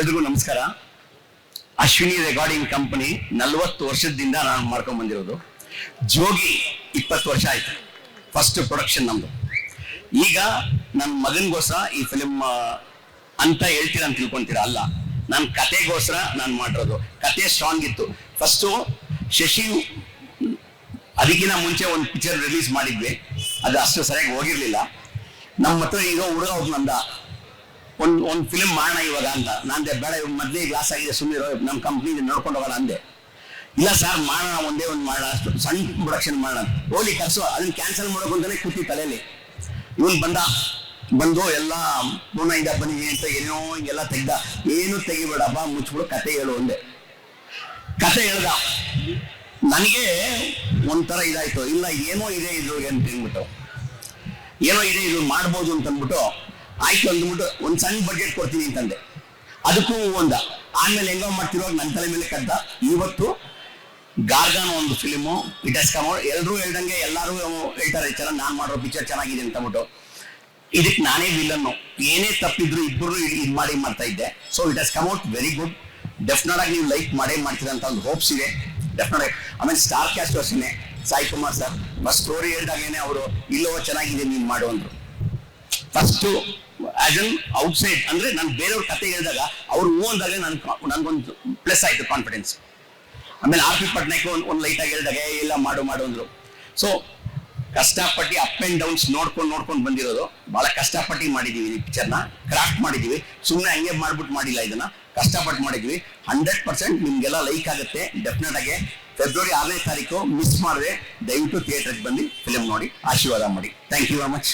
ಎಲ್ರಿಗೂ ನಮಸ್ಕಾರ. Ashwini recording company 40 ವರ್ಷದಿಂದ ನಾನು ಮಾಡ್ಕೊಂಡ್ ಬಂದಿರೋದು. ಜೋಗಿ 20 ವರ್ಷ ಆಯ್ತು, ಫಸ್ಟ್ ಪ್ರೊಡಕ್ಷನ್ ನಮ್ದು. ಈಗ ನನ್ನ ಮಗನಿಗೋಸ್ಕರ ಈ ಫಿಲಿಮ್ ಅಂತ ಹೇಳ್ತೀರಾ ಅಂತ ತಿಳ್ಕೊಂತೀರಾ, ಅಲ್ಲ, ನನ್ನ ಕತೆಗೋಸ್ಕರ ನಾನು ಮಾಡಿರೋದು. ಕತೆ ಸ್ಟ್ರಾಂಗ್ ಇತ್ತು. ಫಸ್ಟು ಶಶಿ ಅದಕ್ಕಿಂತ ಮುಂಚೆ ಒಂದು ಪಿಕ್ಚರ್ ರಿಲೀಸ್ ಮಾಡಿದ್ವಿ, ಅದು ಅಷ್ಟು ಸರಿಯಾಗಿ ಹೋಗಿರ್ಲಿಲ್ಲ. ನಮ್ಮ ಹತ್ರ ಇರೋ ಹುಡುಗ ಒಬ್ಬ ಒಂದು ಫಿಲ್ಮ್ ಮಾಡೋಣ ಇವಾಗ ಅಂತ. ನಾನೇ ಬೇಡ, ಇವಾಗ ಮೊದಲೇ ಗ್ಲಾಸ್ ಆಗಿದೆ, ಸುಮ್ಮನೆ ನಮ್ಮ ಕಂಪ್ನಿ ನೋಡ್ಕೊಂಡು ಹೋಗೋಣ ಅಂದೆ. ಇಲ್ಲ ಸರ್, ಮಾಡೋಣ, ಒಂದೇ ಒಂದು ಮಾಡೋಣ, ಅಷ್ಟು ಸಣ್ಣ ಪ್ರೊಡಕ್ಷನ್ ಮಾಡೋಣ, ಹೋಗ್ಲಿ ಕರ್ಸು, ಅದನ್ನ ಕ್ಯಾನ್ಸಲ್ ಮಾಡೋಕೆ ಅಂತಾನೆ ಕೂತಿ ತಲೆಯಲ್ಲಿ. ಇವನು ಬಂದು ಎಲ್ಲ ಪೂರ್ಣದಿಂದ ಬನ್ನಿ ಅಂತ ಏನೋ ಹಿಂಗೆಲ್ಲ ತೆಗ್ದ. ಏನು ತೆಗಿಬೇಡಪ್ಪ, ಮುಚ್ಬಿಡು, ಕತೆ ಹೇಳು ಒಂದೇ. ಕತೆ ಹೇಳ್ದ. ನನಗೆ ಒಂಥರ ಇದಾಯ್ತು, ಇಲ್ಲ ಏನೋ ಇದೆ ಇದು ಅಂತ ಅಂದ್ಬಿಟ್ಟು, ಏನೋ ಇದೆ ಇದು ಮಾಡ್ಬೋದು ಅಂತ ಅಂದ್ಬಿಟ್ಟು ಆಯ್ತು ಅಂದ್ಬಿಟ್ಟು ಒಂದು ಸಣ್ಣ ಬಡ್ಜೆಟ್ ಕೊಡ್ತೀನಿ ಅಂತಂದೆ. ಅದಕ್ಕೂ ಒಂದ. ಆಮೇಲೆ ಹೆಂಗೋ ಮಾಡ್ತಿರುವಾಗ ನನ್ನ ತಲೆ ಮೇಲೆ ಕದ್ದ. ಇವತ್ತು ಗಾರ್ಗಾನ್ ಒಂದು film, it has come out. ಎಲ್ಲರೂ ಹೇಳ್ದಂಗೆ ಎಲ್ಲರೂ ಹೇಳ್ತಾರೆ ಚೆನ್ನಾಗಿ ನಾನು ಮಾಡೋ ಪಿಕ್ಚರ್ ಚೆನ್ನಾಗಿದೆ ಅಂತ ಅಂದ್ಬಿಟ್ಟು. ಇದಕ್ಕೆ ನಾನೇ ವಿಲನ್ನು, ಏನೇ ತಪ್ಪಿದ್ರು ಇಬ್ಬರು ಇದು ಮಾಡಿ ಮಾಡ್ತಾ ಇದ್ದೆ. So it has come out very good. Definite ಆಗಿ ನೀವು ಲೈಕ್ ಮಾಡ್ತೀರ ಅಂತ ಒಂದು ಹೋಪ್ಸ್ ಇದೆ, ಡೆಫಿನೆಟ್ ಆಗಿ. ಆಮೇಲೆ ಸ್ಟಾರ್ ಕ್ಯಾಸ್ಟ್ ಅಷ್ಟೇ, Sai Kumar sir first story ಹೇಳಿದಾಗೇನೆ ಅವರು ಇಲ್ಲೋ ಚೆನ್ನಾಗಿದೆ ನೀನು ಮಾಡು ಅಂದ್ರು. ಫಸ್ಟು ಆಸ್ ಅನ್ ಔಟ್ಸೈಡ್ ಅಂದ್ರೆ ನಾನು ಬೇರೆಯವ್ರ ಕತೆ ಹೇಳಿದಾಗ ಅವ್ರು ಹೂ ಅಂದಾಗ ನನ್ಗೊಂದು ಪ್ಲಸ್ ಆಯ್ತು, ಕಾನ್ಫಿಡೆನ್ಸ್. ಆಮೇಲೆ ಆರ್ ಪಿ ಪಟ್ನಾಯಕ್ ಒಂದು ಲೈಟಾಗಿ ಹೇಳಿದಾಗ ಇಲ್ಲ ಮಾಡು ಅಂದ್ರು. ಸೊ ಕಷ್ಟಪಟ್ಟು ಅಪ್ ಅಂಡ್ ಡೌನ್ಸ್ ನೋಡ್ಕೊಂಡು ಬಂದಿರೋದು. ಬಹಳ ಕಷ್ಟಪಟ್ಟು ಮಾಡಿದೀವಿ ಈ ಪಿಕ್ಚರ್ನ, ಕ್ರಾಫ್ಟ್ ಮಾಡಿದೀವಿ. ಸುಮ್ಮನೆ ಹಂಗೆ ಮಾಡ್ಬಿಟ್ಟು ಮಾಡಿಲ್ಲ, ಇದನ್ನ ಕಷ್ಟಪಟ್ಟು ಮಾಡಿದ್ವಿ. 100% ನಿಮ್ಗೆಲ್ಲ ಲೈಕ್ ಆಗುತ್ತೆ ಡೆಫಿನೆಟ್ ಆಗಿ. ಫೆಬ್ರವರಿ 6ನೇ ತಾರೀಕು ಮಿಸ್ ಮಾಡಿದ್ರೆ ದಯವಿಟ್ಟು ಥಿಯೇಟರ್ಗೆ ಬಂದು ಫಿಲಿಮ್ ನೋಡಿ ಆಶೀರ್ವಾದ ಮಾಡಿ. Thank you very much.